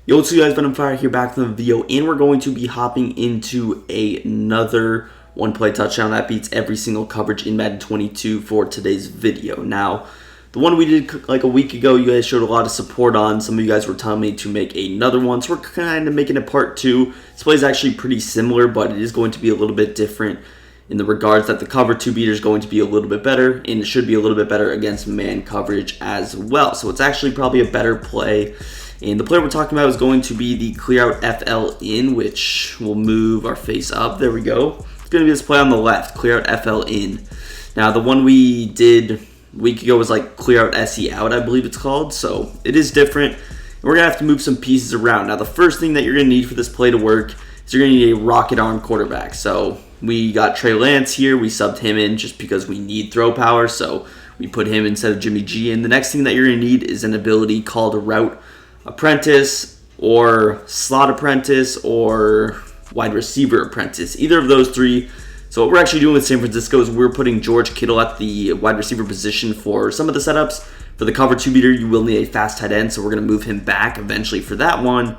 Yo, what's up guys, Ben on Fire here back from the video, and we're going to be hopping into another one-play touchdown that beats every single coverage in Madden 22 for today's video. Now, the one we did like a week ago, you guys showed a lot of support on. Some of you guys were telling me to make another one, so we're kind of making a part two. This play is actually pretty similar, but it is going to be a little bit different in the regards that the cover 2 beater is going to be a little bit better, and it should be a little bit better against man coverage as well. So it's actually probably a better play. And the play we're talking about is going to be the clear out FL in, which will move our face up. There we go. It's going to be this play on the left, clear out FL in. Now, the one we did a week ago was like clear out SE out, I believe it's called. So it is different. And we're going to have to move some pieces around. Now, the first thing that you're going to need for this play to work is you're going to need a rocket arm quarterback. So we got Trey Lance here. We subbed him in just because we need throw power. So we put him instead of Jimmy G. And the next thing that you're going to need is an ability called a route apprentice or slot apprentice or wide receiver apprentice, either of those three. So what we're actually doing with San Francisco is we're putting George Kittle at the wide receiver position for some of the setups. For the cover 2 beater, you will need a fast tight end, so we're going to move him back eventually for that one.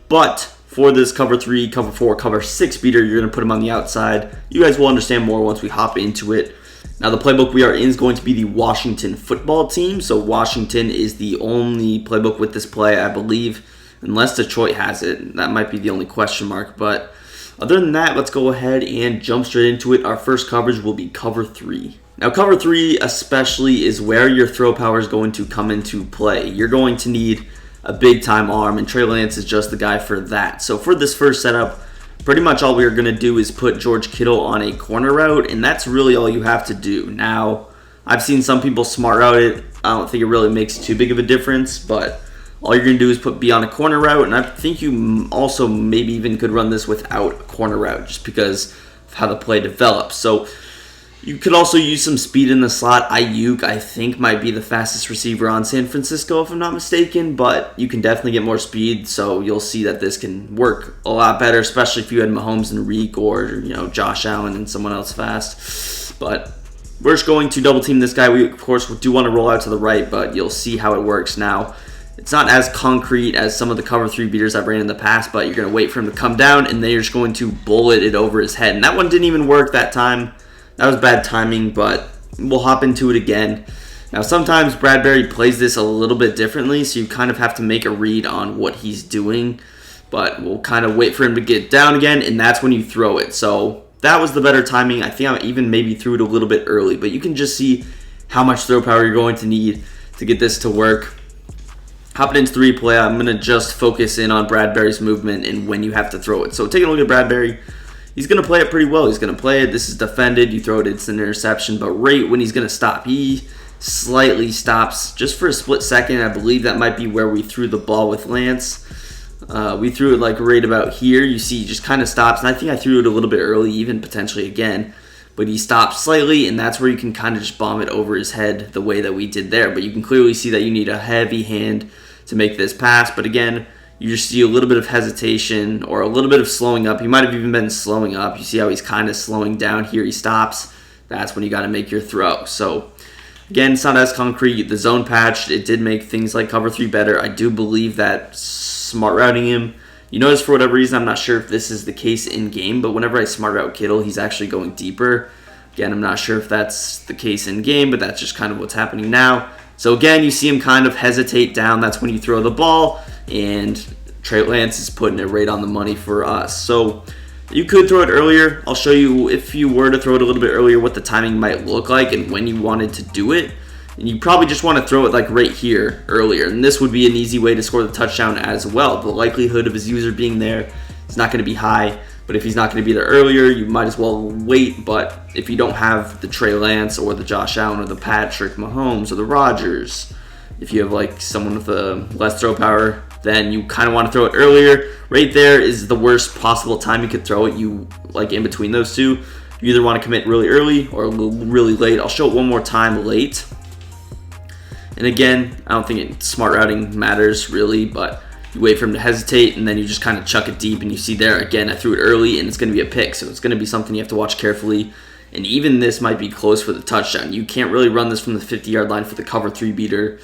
But for this cover 3, cover 4, cover 6 beater, you're going to put him on the outside. You guys will understand more once we hop into it. Now, the playbook we are in is going to be the Washington football team. So Washington is the only playbook with this play, I believe, unless Detroit has it. That might be the only question mark. But other than that, let's go ahead and jump straight into it. Our first coverage will be cover 3. Now, cover 3 especially is where your throw power is going to come into play. You're going to need a big-time arm, and Trey Lance is just the guy for that. So for this first setup, pretty much all we're going to do is put George Kittle on a corner route, and that's really all you have to do. Now, I've seen some people smart route it. I don't think it really makes too big of a difference, but all you're going to do is be on a corner route, and I think you also maybe even could run this without a corner route just because of how the play develops. So you could also use some speed in the slot. Ayuk, I think, might be the fastest receiver on San Francisco, if I'm not mistaken, but you can definitely get more speed, so you'll see that this can work a lot better, especially if you had Mahomes and Reek or, Josh Allen and someone else fast. But we're just going to double team this guy. We, of course, do want to roll out to the right, but you'll see how it works now. It's not as concrete as some of the cover 3 beaters I've ran in the past, but you're going to wait for him to come down, and then you're just going to bullet it over his head. And that one didn't even work that time. That was bad timing, but we'll hop into it again. Now, sometimes Bradbury plays this a little bit differently, so you kind of have to make a read on what he's doing. But we'll kind of wait for him to get down again, and that's when you throw it. So that was the better timing. I think I even maybe threw it a little bit early, but you can just see how much throw power you're going to need to get this to work. Hopping into the replay, I'm going to just focus in on Bradbury's movement and when you have to throw it. So taking a look at Bradbury, he's going to play it pretty well. He's going to play it. This is defended. You throw it, it's an interception. But right when he's going to stop, he slightly stops just for a split second. I believe that might be where we threw the ball with Lance. We threw it like right about here. You see he just kind of stops. And I think I threw it a little bit early, even potentially again. But he stops slightly, and that's where you can kind of just bomb it over his head the way that we did there. But you can clearly see that you need a heavy hand to make this pass. But again, you just see a little bit of hesitation or a little bit of slowing up. He might have even been slowing up. You see how he's kind of slowing down here. He stops. That's when you got to make your throw. So, again, it's not as concrete. The zone patch, it did make things like cover 3 better. I do believe that smart routing him. You notice for whatever reason, I'm not sure if this is the case in-game, but whenever I smart route Kittle, he's actually going deeper. Again, I'm not sure if that's the case in-game, but that's just kind of what's happening now. So again, you see him kind of hesitate down. That's when you throw the ball, and Trey Lance is putting it right on the money for us. So you could throw it earlier. I'll show you, if you were to throw it a little bit earlier, what the timing might look like and when you wanted to do it. And you probably just want to throw it like right here earlier. And this would be an easy way to score the touchdown as well. The likelihood of his user being there is not going to be high. But if he's not going to be there earlier, you might as well wait. But if you don't have the Trey Lance or the Josh Allen or the Patrick Mahomes or the Rodgers, if you have like someone with a less throw power, then you kind of want to throw it earlier. Right there is the worst possible time you could throw it. You like in between those two, you either want to commit really early or really late. I'll show it one more time late. And again, I don't think smart routing matters really, but you wait for him to hesitate, and then you just kind of chuck it deep, and you see there, again, I threw it early, and it's going to be a pick, so it's going to be something you have to watch carefully. And even this might be close for the touchdown. You can't really run this from the 50-yard line for the cover 3 beater.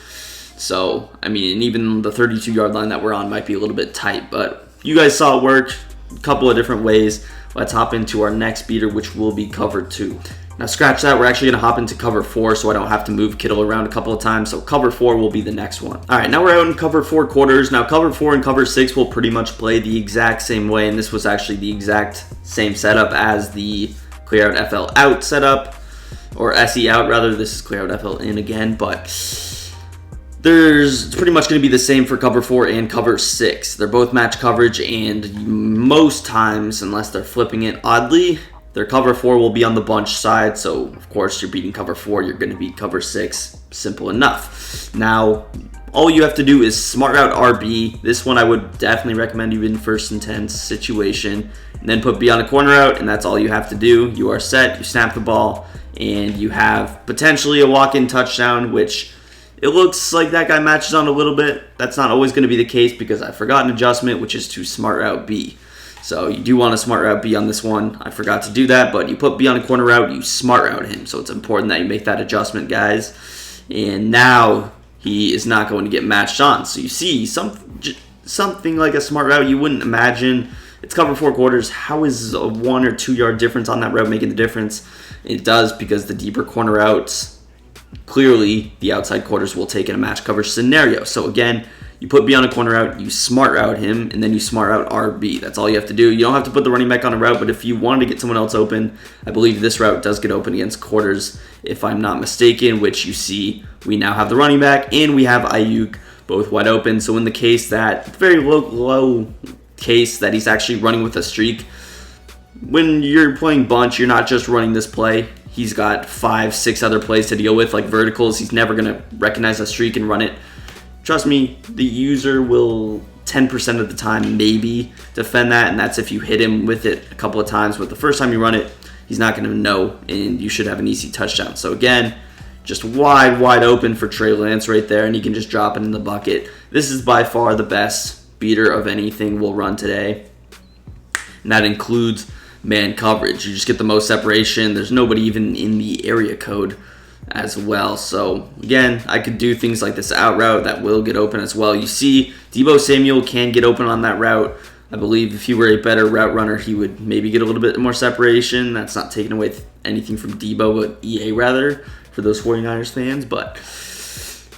So, I mean, and even the 32-yard line that we're on might be a little bit tight, but you guys saw it work a couple of different ways. Let's hop into our next beater, which will be cover 2. Now, scratch that. We're actually going to hop into cover 4 so I don't have to move Kittle around a couple of times. So cover 4 will be the next one. All right, now we're out in cover 4 quarters. Now, cover 4 and cover 6 will pretty much play the exact same way, and this was actually the exact same setup as the clear out FL out setup, or SE out rather. This is clear out FL in again, but it's pretty much going to be the same for cover 4 and cover 6. They're both match coverage, and most times, unless they're flipping it oddly, their cover 4 will be on the bunch side, so of course you're beating cover 4, you're going to beat cover 6. Simple enough. Now, all you have to do is smart route RB. This one I would definitely recommend you in 1st and 10 situation. And then put B on a corner route, and that's all you have to do. You are set, you snap the ball, and you have potentially a walk-in touchdown, which it looks like that guy matches on a little bit. That's not always going to be the case because I forgot an adjustment, which is to smart route B. So you do want to smart route B on this one. I forgot to do that, but you put B on a corner route, you smart route him. So it's important that you make that adjustment, guys. And now he is not going to get matched on. So you see something like a smart route you wouldn't imagine. It's cover 4 quarters. How is a 1 or 2 yard difference on that route making the difference? It does, because the deeper corner routes, clearly the outside quarters will take in a match coverage scenario. So again, you put B on a corner route, you smart route him, and then you smart route RB. That's all you have to do. You don't have to put the running back on a route, but if you wanted to get someone else open, I believe this route does get open against quarters, if I'm not mistaken, which you see we now have the running back and we have Ayuk both wide open. So in the case that, very low case that he's actually running with a streak, when you're playing bunch, you're not just running this play. He's got 5-6 other plays to deal with, like verticals. He's never going to recognize a streak and run it. Trust me, the user will 10% of the time maybe defend that, and that's if you hit him with it a couple of times. But the first time you run it, he's not going to know, and you should have an easy touchdown. So again, just wide open for Trey Lance right there, and he can just drop it in the bucket. This is by far the best beater of anything we'll run today, and that includes man coverage. You just get the most separation. There's nobody even in the area code as well. So again, I could do things like this out route that will get open as well. You see Deebo Samuel can get open on that route. I believe if he were a better route runner, he would maybe get a little bit more separation. That's not taking away anything from Deebo, but EA rather, for those 49ers fans. But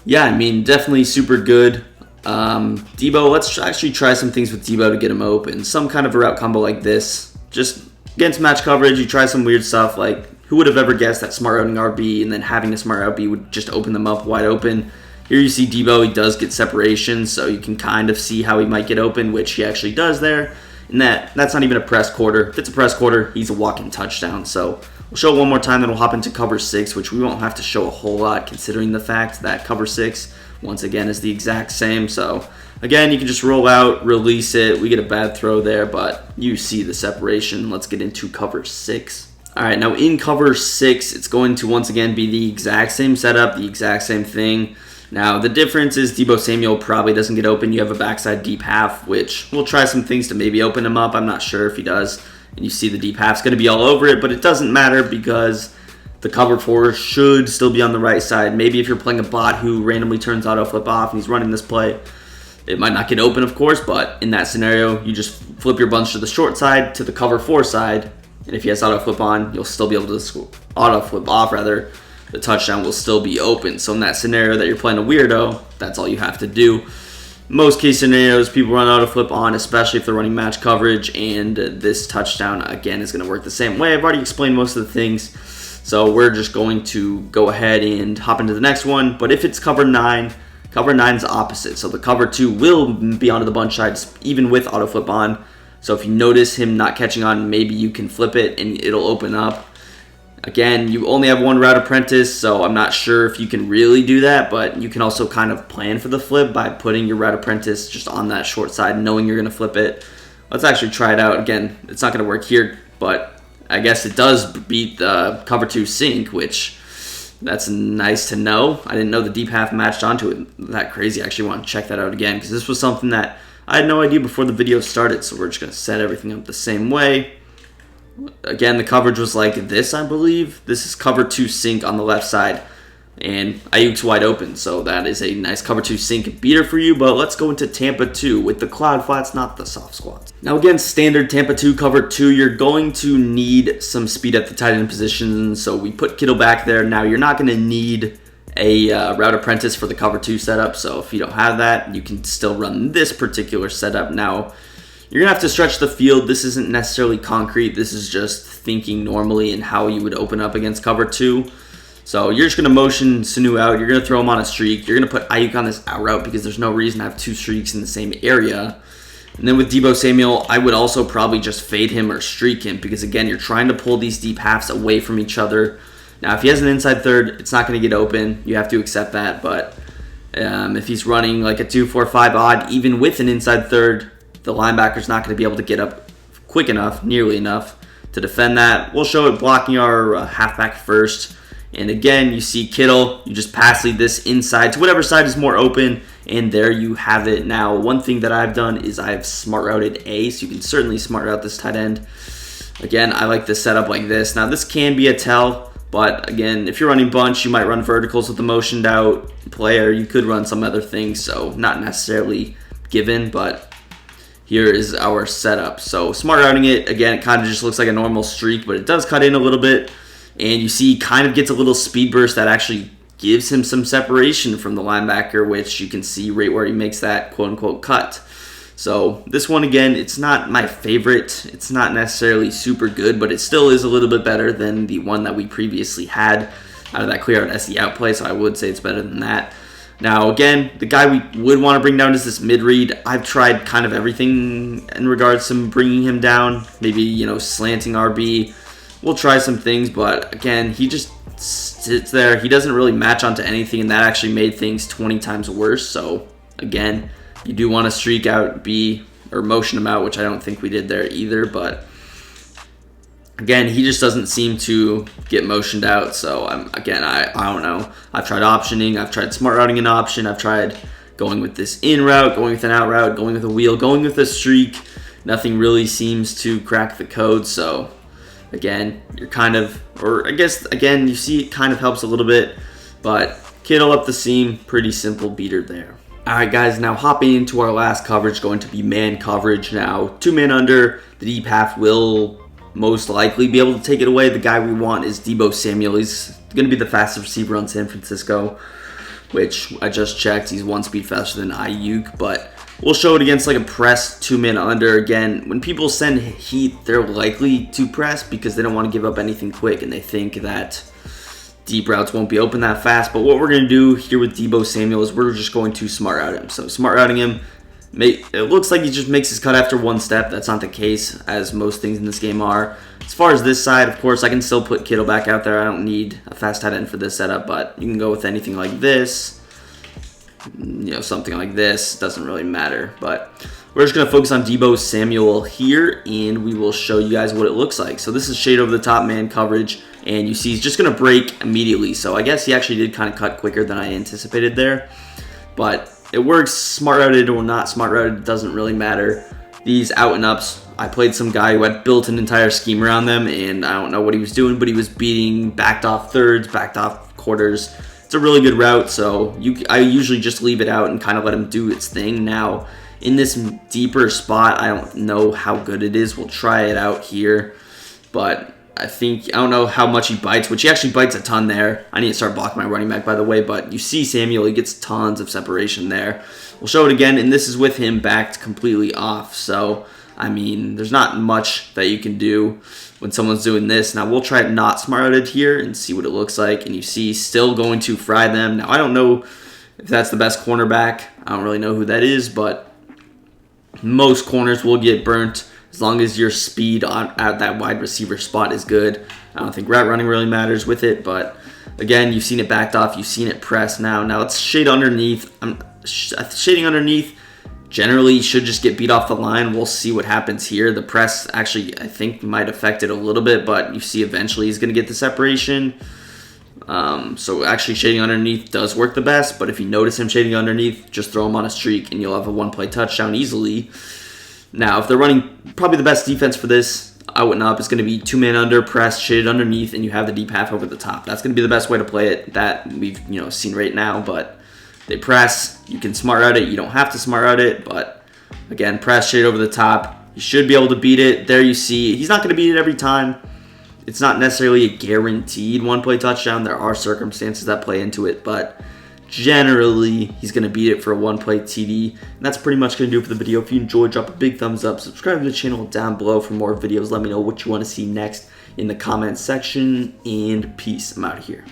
yeah, I mean, definitely super good. Deebo, let's actually try some things with Deebo to get him open. Some kind of a route combo like this. Just against match coverage, you try some weird stuff like, who would have ever guessed that smart routing RB and then having a smart route B would just open them up wide open? Here you see Deebo, he does get separation, so you can kind of see how he might get open, which he actually does there. And that's not even a press quarter. If it's a press quarter, he's a walk-in touchdown. So we'll show it one more time, then we'll hop into cover 6, which we won't have to show a whole lot considering the fact that cover 6, once again, is the exact same. So again, you can just roll out, release it. We get a bad throw there, but you see the separation. Let's get into cover 6. All right, now in cover 6, it's going to once again be the exact same setup, the exact same thing. Now, the difference is Deebo Samuel probably doesn't get open. You have a backside deep half, which we'll try some things to maybe open him up. I'm not sure if he does. And you see the deep half's going to be all over it, but it doesn't matter because the cover 4 should still be on the right side. Maybe if you're playing a bot who randomly turns auto flip off and he's running this play, it might not get open, of course, but in that scenario, you just flip your bunch to the short side, to the cover 4 side, and if he has auto flip on, you'll still be able to auto flip off, rather. The touchdown will still be open. So in that scenario that you're playing a weirdo, that's all you have to do. Most case scenarios, people run auto flip on, especially if they're running match coverage, and this touchdown, again, is going to work the same way. I've already explained most of the things, so we're just going to go ahead and hop into the next one. But if it's cover 9, cover 9 is opposite. So the cover 2 will be onto the bunch side, even with auto flip on. So if you notice him not catching on, maybe you can flip it and it'll open up. Again, you only have one route apprentice, so I'm not sure if you can really do that, but you can also kind of plan for the flip by putting your route apprentice just on that short side, knowing you're going to flip it. Let's actually try it out. Again, it's not going to work here, but I guess it does beat the cover 2 sync, which that's nice to know. I didn't know the deep half matched onto it that crazy. I actually want to check that out again because this was something that I had no idea before the video started, so we're just going to set everything up the same way. Again, the coverage was like this, I believe. This is cover 2 sync on the left side. And Ayuk's wide open, so that is a nice cover 2 sink beater for you. But let's go into Tampa 2 with the cloud flats, not the soft squats. Now again, standard Tampa 2 cover 2, you're going to need some speed at the tight end position. So we put Kittle back there. Now you're not going to need a route apprentice for the cover 2 setup. So if you don't have that, you can still run this particular setup. Now you're going to have to stretch the field. This isn't necessarily concrete. This is just thinking normally and how you would open up against cover 2. So you're just going to motion Sanu out. You're going to throw him on a streak. You're going to put Ayuk on this out route because there's no reason to have 2 streaks in the same area. And then with Deebo Samuel, I would also probably just fade him or streak him because, again, you're trying to pull these deep halves away from each other. Now, if he has an inside third, it's not going to get open. You have to accept that. But if he's running like a 2-4-5 odd, even with an inside third, the linebacker's not going to be able to get up quick enough, nearly enough, to defend that. We'll show it blocking our halfback first. And again, you see Kittle, you just pass lead this inside to whatever side is more open, and there you have it. Now, one thing that I've done is I've smart routed A, so you can certainly smart route this tight end. Again, I like this setup like this. Now, this can be a tell, but again, if you're running bunch, you might run verticals with the motioned out player. You could run some other things, so not necessarily given, but here is our setup. So smart routing it, again, it kind of just looks like a normal streak, but it does cut in a little bit. And you see he kind of gets a little speed burst that actually gives him some separation from the linebacker, which you can see right where he makes that quote-unquote cut. So this one, again, it's not my favorite. It's not necessarily super good, but it still is a little bit better than the one that we previously had out of that clear out SE out play, so I would say it's better than that. Now, again, the guy we would want to bring down is this mid-read. I've tried kind of everything in regards to bringing him down. Maybe, slanting RB. We'll try some things, but again, he just sits there. He doesn't really match onto anything, and that actually made things 20 times worse. So, again, you do want to streak out B or motion him out, which I don't think we did there either. But, again, he just doesn't seem to get motioned out. So, I don't know. I've tried optioning. I've tried smart routing an option. I've tried going with this in route, going with an out route, going with a wheel, going with a streak. Nothing really seems to crack the code, so again, you're kind of, or I guess, again, you see it kind of helps a little bit, but Kittle up the seam, pretty simple beater there. All right, guys, now hopping into our last coverage, going to be man coverage. Now, 2 men under, the deep half will most likely be able to take it away. The guy we want is Deebo Samuel. He's going to be the fastest receiver on San Francisco, which I just checked. He's 1 speed faster than Ayuk, but we'll show it against like a press 2 men under. Again, when people send heat, they're likely to press because they don't want to give up anything quick and they think that deep routes won't be open that fast. But what we're going to do here with Deebo Samuel is we're just going to smart route him. So smart routing him, it looks like he just makes his cut after 1 step. That's not the case, as most things in this game are. As far as this side, of course, I can still put Kittle back out there. I don't need a fast tight end for this setup, but you can go with anything like this. Something like this, doesn't really matter, but we're just going to focus on Deebo Samuel here, and we will show you guys what it looks like. So this is shade over the top man coverage, and you see he's just going to break immediately. So I guess he actually did kind of cut quicker than I anticipated there, but it works. Smart routed or not smart routed, doesn't really matter. These out and ups, I played some guy who had built an entire scheme around them, and I don't know what he was doing, but he was beating backed off thirds, backed off quarters. It's a really good route, so I usually just leave it out and kind of let him do its thing. Now, in this deeper spot, I don't know how good it is. We'll try it out here, but I don't know how much he bites, which he actually bites a ton there. I need to start blocking my running back, by the way, but you see Samuel, he gets tons of separation there. We'll show it again, and this is with him backed completely off, so I mean, there's not much that you can do when someone's doing this. Now, we'll try it not smart routed here and see what it looks like. And you see, still going to fry them. Now, I don't know if that's the best cornerback. I don't really know who that is, but most corners will get burnt as long as your speed at that wide receiver spot is good. I don't think route running really matters with it, but again, you've seen it backed off. You've seen it pressed now. Now, let's shade underneath. I'm shading underneath. Generally, should just get beat off the line. We'll see what happens here. The press actually, I think, might affect it a little bit, but you see eventually he's going to get the separation. So actually shading underneath does work the best, but if you notice him shading underneath, just throw him on a streak and you'll have a 1-play touchdown easily. Now, if they're running probably the best defense for this, out and up. It's going to be 2-man under, press, shaded underneath, and you have the deep half over the top. That's going to be the best way to play it that we've seen right now. But they press. You can smart out it. You don't have to smart out it. But again, press, shade over the top. You should be able to beat it. There you see. He's not going to beat it every time. It's not necessarily a guaranteed one-play touchdown. There are circumstances that play into it, but generally, he's going to beat it for a one-play TD. And that's pretty much going to do it for the video. If you enjoyed, drop a big thumbs up. Subscribe to the channel down below for more videos. Let me know what you want to see next in the comments section. And peace. I'm out of here.